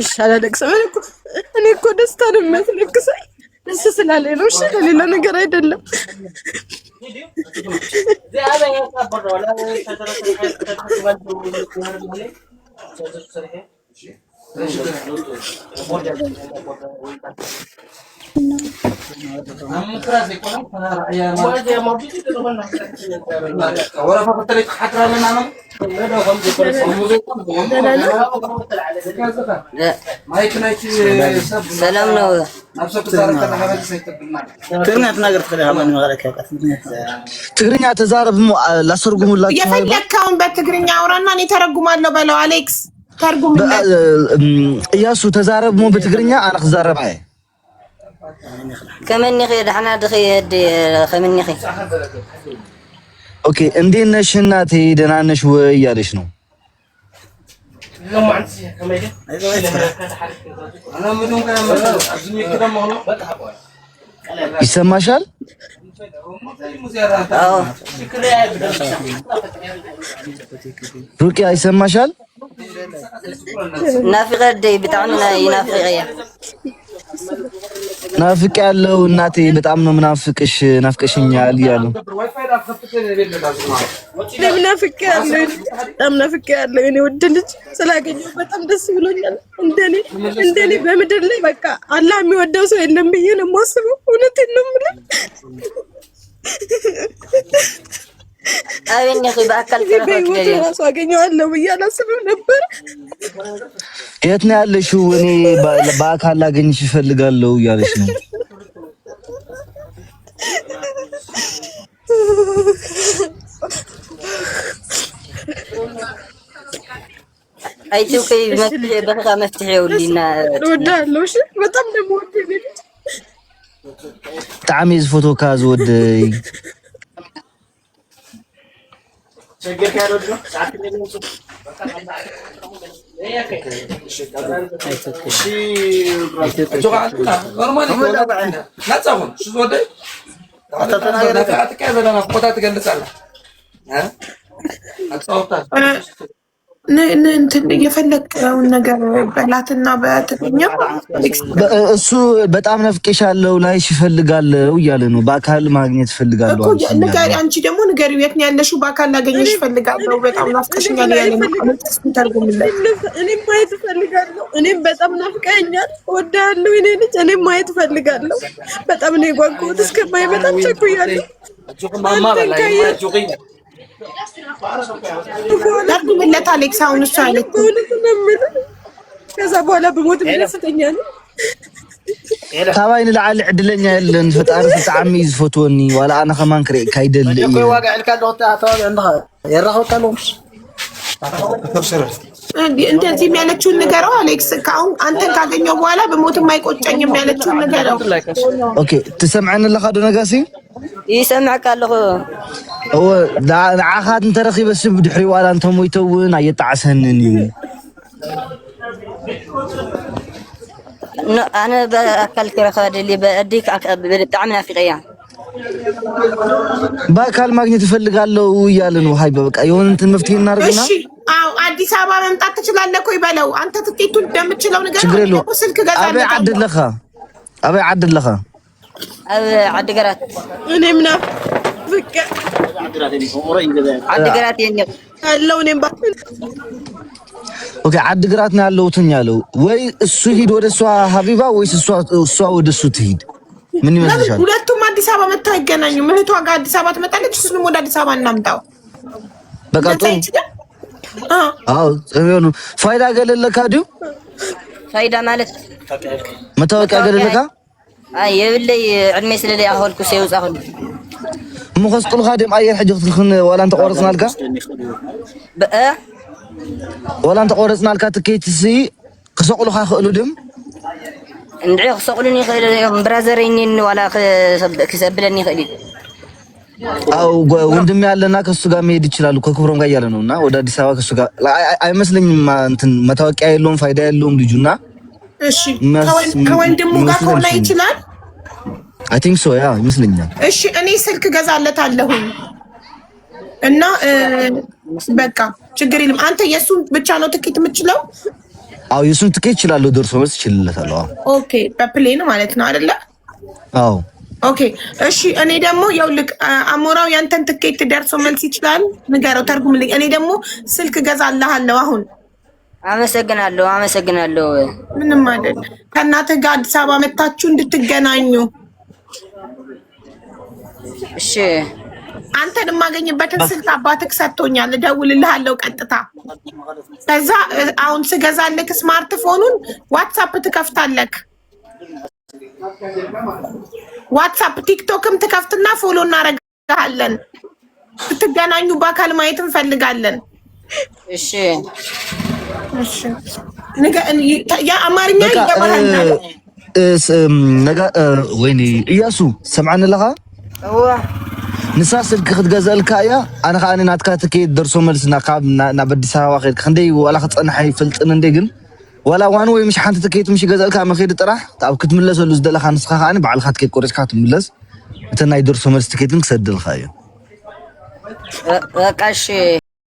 እሺ አላለቅስም እኔ እኮ ደስታ ነው የሚያስለቅሰኝ ደስ ስላለኝ ነው እሺ ለሌላ ነገር አይደለም سلام ነው ትግርኛ ተዛረብ ላሰርጉሙላችሁ የፈለካውን በትግርኛ አውራና እኔ ተረጉማለሁ በለው አሌክስ ተርጉምልኝ እያሱ ተዛረብ ሞ በትግርኛ አና خزارب هاي كمان نخي دحنا دخي خمن نخي اوكي እንዴት ነሽ እናቴ ደህና ነሽ ወይ እያለሽ ነው ይሰማሻል አዎ ሩቂያ ይሰማሻል نافقة دي بتاعنا ينافقية ናፍቅ ያለው እናቴ በጣም ነው ምናፍቅሽ ናፍቀሽኛል ይያሉ ናፍቅ ያለው እኔ ወድ ልጅ ስላገኘው በጣም ደስ ብሎኛል እንደኔ በመድር ላይ በቃ አላህ የሚወደው ሰው የለም ብዬ ነው የማስበው እውነቴን ነው የምልህ አቤን ነኺ በአካል ተረፈት ለሌ ራሱ አገኘዋለሁ ብዬ አላስብም ነበር የት ነው ያለሽው እኔ በአካል ላገኝሽ እፈልጋለሁ እያለሽ ነው አይቱ ከይ በቃ መፍትሄው ሊና ወዳለው እሺ በጣም ደሞ ወደኝ ታሚዝ ፎቶ ካዝ ወደይ شجع كارو ده ساعات اللي بنشوف لا تسوون شو زودي لا تكذب انا قطعت جلس على ها اتصورت እንትን የፈለከውን ነገር በላትና በትግርኛ እሱ በጣም ነፍቄሻለሁ ላይሽ እፈልጋለሁ እያለ ነው በአካል ማግኘት እፈልጋለሁ እኮ ንገሪ አንቺ ደግሞ ንገሪ የት ነው ያለሽው በአካል ላገኘሽ እፈልጋለሁ በጣም ናፍቀሽኛል ያለ ነው ተርጉምልኝ እኔም ማየት እፈልጋለሁ እኔም በጣም ናፍቀኛል ወዳለሁ እኔ ልጅ እኔም ማየት እፈልጋለሁ በጣም ነው የጓጓሁት እስከማይ በጣም ቸኩያለሁ ማማ በላይ ጆቂ ተርጉምለት አሌክስ አሁን እሱ አለች ከዛ በኋላ በሞት ደስተኛ ነው ታባይን ለዓል ዕድለኛ የለን ፈጣሪ ተዓሚ ዝፈትወኒ ዋላ አና ከማን ክሬ ካይደል እዩ ቆይ ዋጋ ልካዶ ታታው እንደ የራው ታሎምስ እንደዚህ የሚያለችውን ንገረው አሌክስ ካሁን አንተን ካገኘው በኋላ በሞት የማይቆጨኝ የሚያለችውን ንገረው ኦኬ ትሰምعن ለኻዶ ነጋሲ يسمعك الله هو عاخات انت رخيبه سب دحري ولا انت مويتون ايطعسنن يو انا باكل كرخاد اللي باديك بتعمل افقيه باكل ማግኘት እፈልጋለሁ እያለ ነው ሃይ በቃ የሆነ እንትን መፍትሄ እናርግና እሺ አው አዲስ አበባ መምጣት ትችላለህ እኮ ይበለው አንተ ትኬቱን እንደምትችለው ነገር ስልክ ገዛለህ አበይ አድለኻ عد قرات እኔ ምናፍቅ عد قرات የኛ አለው እኔም ኦኬ عد قرات ነው ያለውትኝ ያለው ወይ እሱ ሂድ ወደ እሷ ሀቢባ ወይስ እሷ ወደ እሱ ትሂድ ምን ይመስልሻል ሁለቱም አዲስ አበባ መጥተው አይገናኙም እህቷ ጋር አዲስ አበባ ትመጣለች እሱንም ወደ አዲስ አበባ እናምጣው በቃ አዎ ዘመኑ ፋይዳ ገለለካዲው ፋይዳ ማለት መታወቂያ ገለለካ አይ የብለይ ዕድሜ ስለላይ አሁልኩ ሰይውጽ አሁን مخصقل خادم اي حاجه تخن ولا انت قرصنا لك بقى ولا انت قرصنا لك تكيتسي خسقلو خاخلو دم ندعي خسقلني خير برازريني ولا كسبلني خير አው ወንድም ያለና ከሱ ጋር መሄድ ይችላል ከክብሮም ጋር ያለ ነውና ወደ አዲስ አበባ ከሱ ጋር አይመስልኝም እንትን መታወቂያ የለውም ፋይዳ የለውም ልጁና እሺ ከወንድሙ ጋር ሆነ ይችላል I think so yeah ይመስልኛል እሺ እኔ ስልክ ገዛለታለሁ እና በቃ ችግር የለም አንተ የሱን ብቻ ነው ትኬት የምትችለው አው የሱን ትኬት ይችላል ደርሶ መልስ ይችላል። ኦኬ በፕሌን ማለት ነው አይደለ? አው ኦኬ እሺ። እኔ ደግሞ ይኸውልህ አሞራው ያንተን ትኬት ደርሶ መልስ ይችላል ንገረው፣ ተርጉምልኝ። እኔ ደግሞ ስልክ ገዛልሃለሁ አሁን። አመሰግናለሁ። ምንም አይደል። ከእናትህ ጋር አዲስ አበባ መታችሁ እንድትገናኙ። እሺ አንተን የማገኝበትን ስልክ አባትህ ሰጥቶኛል፣ እደውልልሃለሁ ቀጥታ። ከዛ አሁን ስገዛልህ ስማርትፎኑን ዋትስአፕ ትከፍታለህ። ዋትስአፕ ቲክቶክም ትከፍትና ፎሎ እናደርጋለን። ስትገናኙ በአካል ማየት እንፈልጋለን። እሺ የአማርኛ ይገባሃል ነገ ወይኔ እያሱ ሰምዓኒ ለኻ ንሳ ስልክ ክትገዛልካ እያ ኣነ ከዓ ናትካ ትኬት ደርሶ መልስና ካብ ናብ ኣዲስ ኣበባ ከይድካ ክንደይ ዋላ ክፀንሐ ይፍልጥን እንዴ ግን ዋላ ዋን ወይ ምሽ ሓንቲ ትኬት ምሽ ገዛልካ መኸይድ ጥራሕ ኣብ ክትምለሰሉ ዝደለኻ ንስኻ ከዓ ባዕልካ ትኬት ቆሪፅካ ትምለስ እተ ናይ ደርሶ መልስ ትኬትን ክሰድልካ እዩ በቃ እሺ